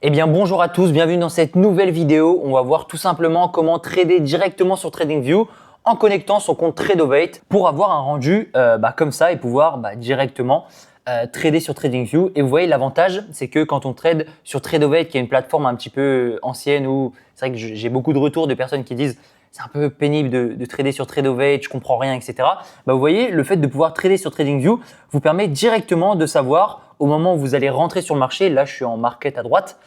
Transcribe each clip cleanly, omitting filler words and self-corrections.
Eh bien bonjour à tous, bienvenue dans cette nouvelle vidéo. On va voir tout simplement comment trader directement sur TradingView en connectant son compte Tradovate pour avoir un rendu comme ça et pouvoir directement trader sur TradingView. Et vous voyez l'avantage, c'est que quand on trade sur Tradovate, qui est une plateforme un petit peu ancienne où c'est vrai que j'ai beaucoup de retours de personnes qui disent c'est un peu pénible de trader sur Tradovate, je comprends rien, etc. Vous voyez, le fait de pouvoir trader sur TradingView vous permet directement de savoir au moment où vous allez rentrer sur le marché, là je suis en market à droite,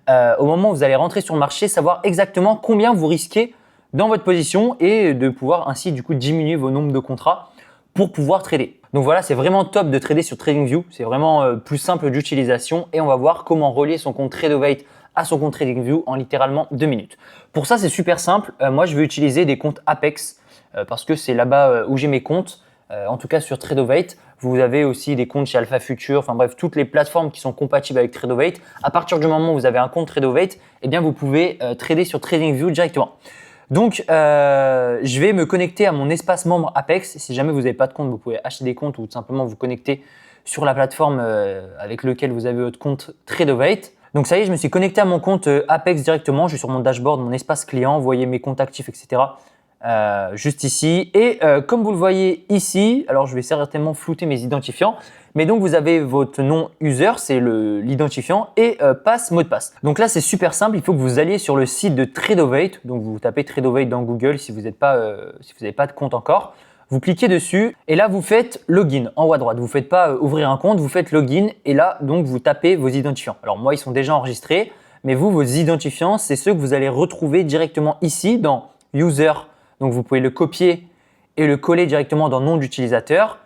au moment où vous allez rentrer sur le marché, savoir exactement combien vous risquez dans votre position et de pouvoir ainsi du coup diminuer vos nombres de contrats pour pouvoir trader. Donc voilà, c'est vraiment top de trader sur TradingView, c'est vraiment plus simple d'utilisation et on va voir comment relier son compte Tradovate à son compte TradingView en littéralement 2 minutes. Pour ça, c'est super simple. Moi, je vais utiliser des comptes Apex parce que c'est là-bas où j'ai mes comptes. En tout cas, sur Tradovate, vous avez aussi des comptes chez Alpha Future. Enfin bref, toutes les plateformes qui sont compatibles avec Tradovate. À partir du moment où vous avez un compte Tradovate, eh bien, vous pouvez trader sur TradingView directement. Donc, je vais me connecter à mon espace membre Apex. Si jamais vous n'avez pas de compte, vous pouvez acheter des comptes ou tout simplement vous connecter sur la plateforme avec lequel vous avez votre compte Tradovate. Donc ça y est, je me suis connecté à mon compte Apex directement. Je suis sur mon dashboard, mon espace client. Vous voyez mes comptes actifs, etc. Juste ici. Et comme vous le voyez ici, alors je vais certainement flouter mes identifiants. Mais donc vous avez votre nom user, c'est l'identifiant, et mot de passe. Donc là, c'est super simple. Il faut que vous alliez sur le site de Tradovate. Donc vous tapez Tradovate dans Google si vous n'avez pas de compte encore. Vous cliquez dessus et là, vous faites login en haut à droite. Vous ne faites pas ouvrir un compte, vous faites login et là, donc, vous tapez vos identifiants. Alors moi, ils sont déjà enregistrés, mais vous, vos identifiants, c'est ceux que vous allez retrouver directement ici dans User. Donc vous pouvez le copier et le coller directement dans nom d'utilisateur.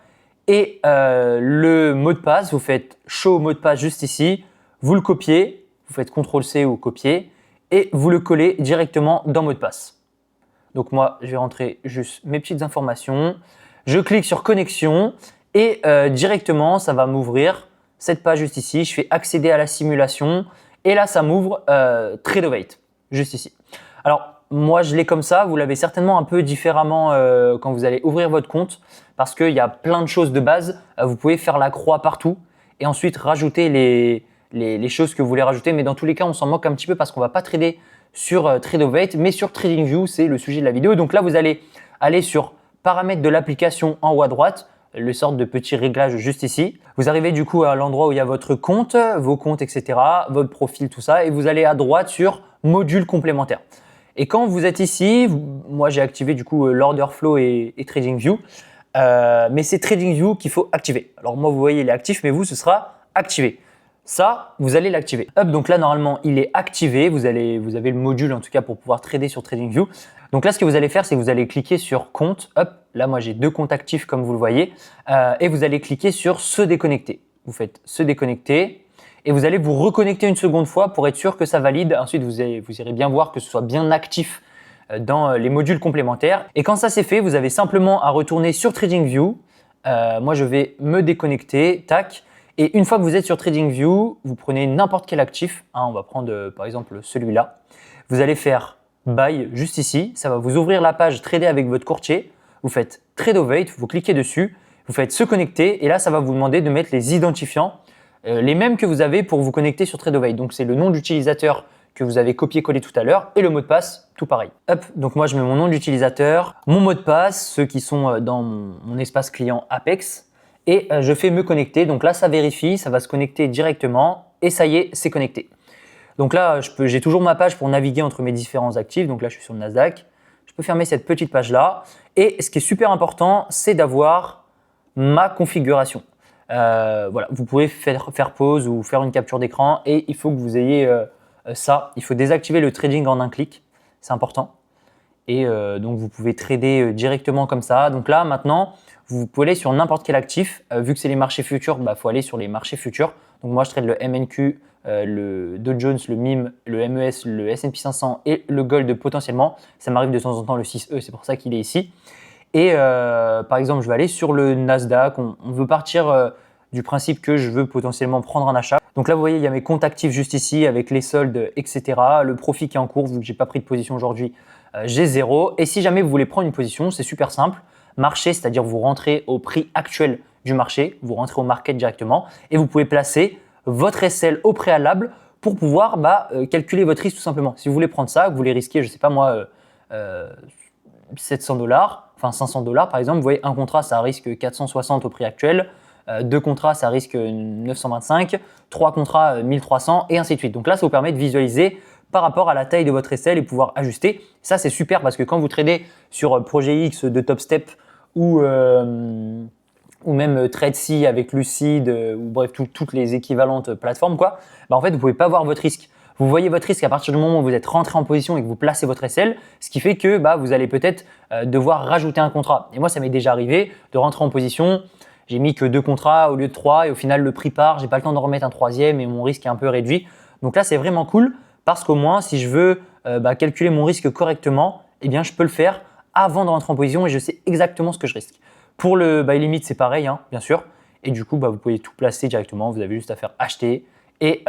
Et le mot de passe, vous faites Show mot de passe juste ici. Vous le copiez, vous faites CTRL-C ou copier et vous le collez directement dans mot de passe. Donc moi, je vais rentrer juste mes petites informations. Je clique sur connexion et directement, ça va m'ouvrir cette page juste ici. Je fais accéder à la simulation et là, ça m'ouvre Tradovate juste ici. Alors, moi, je l'ai comme ça. Vous l'avez certainement un peu différemment quand vous allez ouvrir votre compte parce qu'il y a plein de choses de base. Vous pouvez faire la croix partout et ensuite rajouter les choses que vous voulez rajouter. Mais dans tous les cas, on s'en moque un petit peu parce qu'on ne va pas trader sur Tradovate, mais sur TradingView, c'est le sujet de la vidéo. Donc là, vous allez aller sur paramètres de l'application en haut à droite, le sorte de petit réglage juste ici. Vous arrivez du coup à l'endroit où il y a votre compte, vos comptes, etc., votre profil, tout ça, et vous allez à droite sur module complémentaire. Et quand vous êtes ici, moi j'ai activé du coup l'order flow et TradingView, mais c'est TradingView qu'il faut activer. Alors moi, vous voyez, il est actif, mais vous, ce sera activé. Ça, vous allez l'activer. Hop, donc là, normalement, il est activé. Vous avez le module, en tout cas, pour pouvoir trader sur TradingView. Donc là, ce que vous allez faire, c'est que vous allez cliquer sur compte. Hop, là, moi, j'ai 2 comptes actifs, comme vous le voyez. Et vous allez cliquer sur se déconnecter. Vous faites se déconnecter et vous allez vous reconnecter une seconde fois pour être sûr que ça valide. Ensuite, vous irez bien voir que ce soit bien actif dans les modules complémentaires. Et quand ça c'est fait, vous avez simplement à retourner sur TradingView. Moi, je vais me déconnecter. Tac. Et une fois que vous êtes sur TradingView, vous prenez n'importe quel actif. On va prendre par exemple celui-là. Vous allez faire Buy juste ici. Ça va vous ouvrir la page Trader avec votre courtier. Vous faites Tradovate, vous cliquez dessus, vous faites se connecter et là, ça va vous demander de mettre les identifiants, les mêmes que vous avez pour vous connecter sur Tradovate. Donc, c'est le nom d'utilisateur que vous avez copié-collé tout à l'heure et le mot de passe, tout pareil. Hop, donc moi, je mets mon nom d'utilisateur, mon mot de passe, ceux qui sont dans mon espace client Apex. Et je fais me connecter. Donc là, ça vérifie, ça va se connecter directement et ça y est, c'est connecté. Donc là, j'ai toujours ma page pour naviguer entre mes différents actifs. Donc là, je suis sur le Nasdaq. Je peux fermer cette petite page-là. Et ce qui est super important, c'est d'avoir ma configuration. Voilà, vous pouvez faire pause ou faire une capture d'écran et il faut que vous ayez ça. Il faut désactiver le trading en un clic. C'est important. Et donc, vous pouvez trader directement comme ça. Donc là, maintenant, vous pouvez aller sur n'importe quel actif. Vu que c'est les marchés futurs, il faut aller sur les marchés futurs. Donc moi, je trade le MNQ, le Dow Jones, le MIM, le MES, le S&P 500 et le Gold potentiellement. Ça m'arrive de temps en temps le 6E, c'est pour ça qu'il est ici. Et par exemple, je vais aller sur le Nasdaq. On veut partir du principe que je veux potentiellement prendre un achat. Donc là, vous voyez, il y a mes comptes actifs juste ici avec les soldes, etc. Le profit qui est en cours, vu que je n'ai pas pris de position aujourd'hui, j'ai 0. Et si jamais vous voulez prendre une position, c'est super simple. Marché, c'est-à-dire vous rentrez au prix actuel du marché, vous rentrez au market directement et vous pouvez placer votre SL au préalable pour pouvoir calculer votre risque tout simplement. Si vous voulez prendre ça, que vous voulez risquer, je sais pas moi, 700 $, enfin 500 $ par exemple, vous voyez un contrat ça risque 460 au prix actuel, deux contrats ça risque 925, trois contrats 1300 et ainsi de suite. Donc là ça vous permet de visualiser par rapport à la taille de votre SL et pouvoir ajuster. Ça c'est super parce que quand vous tradez sur Projet X de Topstep ou même TradeC avec Lucid ou bref toutes les équivalentes plateformes quoi, en fait vous pouvez pas voir votre risque. Vous voyez votre risque à partir du moment où vous êtes rentré en position et que vous placez votre SL, ce qui fait que vous allez peut-être devoir rajouter un contrat. Et moi, ça m'est déjà arrivé de rentrer en position. J'ai mis que 2 contrats au lieu de 3 et au final, le prix part. J'ai pas le temps d'en remettre un troisième et mon risque est un peu réduit. Donc là, c'est vraiment cool parce qu'au moins, si je veux calculer mon risque correctement, eh bien, je peux le faire avant de rentrer en position et je sais exactement ce que je risque. Pour le buy limit, c'est pareil, hein, bien sûr. Et du coup, vous pouvez tout placer directement. Vous avez juste à faire acheter. Et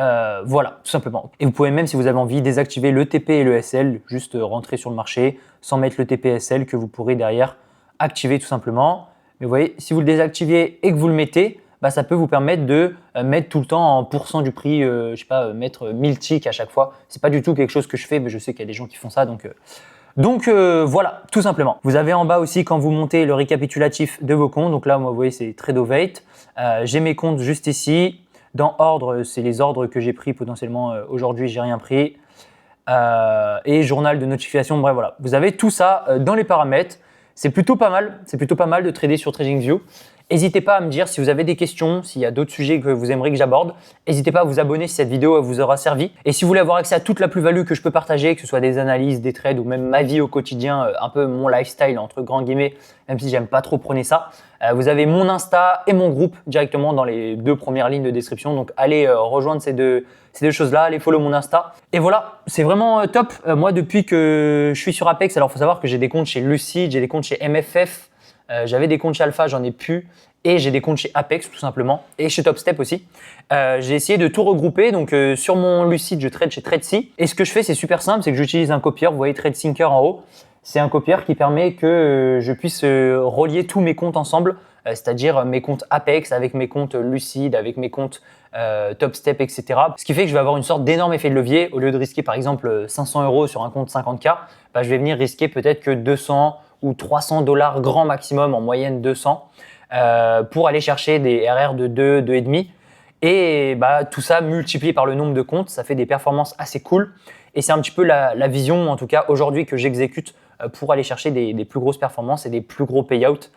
voilà, tout simplement. Et vous pouvez même, si vous avez envie, désactiver le TP et le SL, juste rentrer sur le marché sans mettre le TP SL que vous pourrez derrière activer tout simplement. Mais vous voyez, si vous le désactivez et que vous le mettez, ça peut vous permettre de mettre tout le temps en pourcent du prix, je sais pas, mettre 1000 ticks à chaque fois. C'est pas du tout quelque chose que je fais, mais je sais qu'il y a des gens qui font ça, donc voilà, tout simplement. Vous avez en bas aussi quand vous montez le récapitulatif de vos comptes. Donc là, moi, vous voyez, c'est Tradovate. J'ai mes comptes juste ici. Dans ordre, c'est les ordres que j'ai pris potentiellement aujourd'hui, j'ai rien pris. Et journal de notification, bref voilà. Vous avez tout ça dans les paramètres. C'est plutôt pas mal de trader sur TradingView. N'hésitez pas à me dire si vous avez des questions, s'il y a d'autres sujets que vous aimeriez que j'aborde. N'hésitez pas à vous abonner si cette vidéo vous aura servi. Et si vous voulez avoir accès à toute la plus-value que je peux partager, que ce soit des analyses, des trades ou même ma vie au quotidien, un peu mon lifestyle entre grands guillemets, même si j'aime pas trop prôner ça, vous avez mon Insta et mon groupe directement dans les 2 premières lignes de description. Donc allez rejoindre ces deux choses-là, allez follow mon Insta. Et voilà, c'est vraiment top. Moi, depuis que je suis sur Apex, alors il faut savoir que j'ai des comptes chez Lucid, j'ai des comptes chez MFF, j'avais des comptes chez Alpha, j'en ai plus. Et j'ai des comptes chez Apex tout simplement et chez Topstep aussi. J'ai essayé de tout regrouper. Donc sur mon Lucid, je trade chez TradeC. Et ce que je fais, c'est super simple, c'est que j'utilise un copieur. Vous voyez TradeSyncer en haut. C'est un copieur qui permet que je puisse relier tous mes comptes ensemble, c'est-à-dire mes comptes Apex avec mes comptes Lucid, avec mes comptes Topstep, etc. Ce qui fait que je vais avoir une sorte d'énorme effet de levier. Au lieu de risquer par exemple 500 € sur un compte 50K, je vais venir risquer peut-être que 200 ou 300 $ grand maximum, en moyenne 200. Pour aller chercher des RR de 2, 2,5. Et tout ça multiplié par le nombre de comptes, ça fait des performances assez cool. Et c'est un petit peu la vision, en tout cas aujourd'hui, que j'exécute pour aller chercher des plus grosses performances et des plus gros payouts.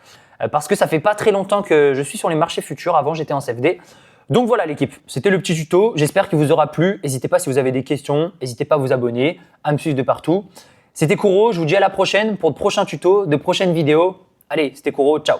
Parce que ça fait pas très longtemps que je suis sur les marchés futurs. Avant, j'étais en CFD. Donc voilà l'équipe, c'était le petit tuto. J'espère qu'il vous aura plu. N'hésitez pas si vous avez des questions. N'hésitez pas à vous abonner, à me suivre de partout. C'était Kouro, je vous dis à la prochaine pour de prochains tutos, de prochaines vidéos. Allez, c'était Kouro, ciao.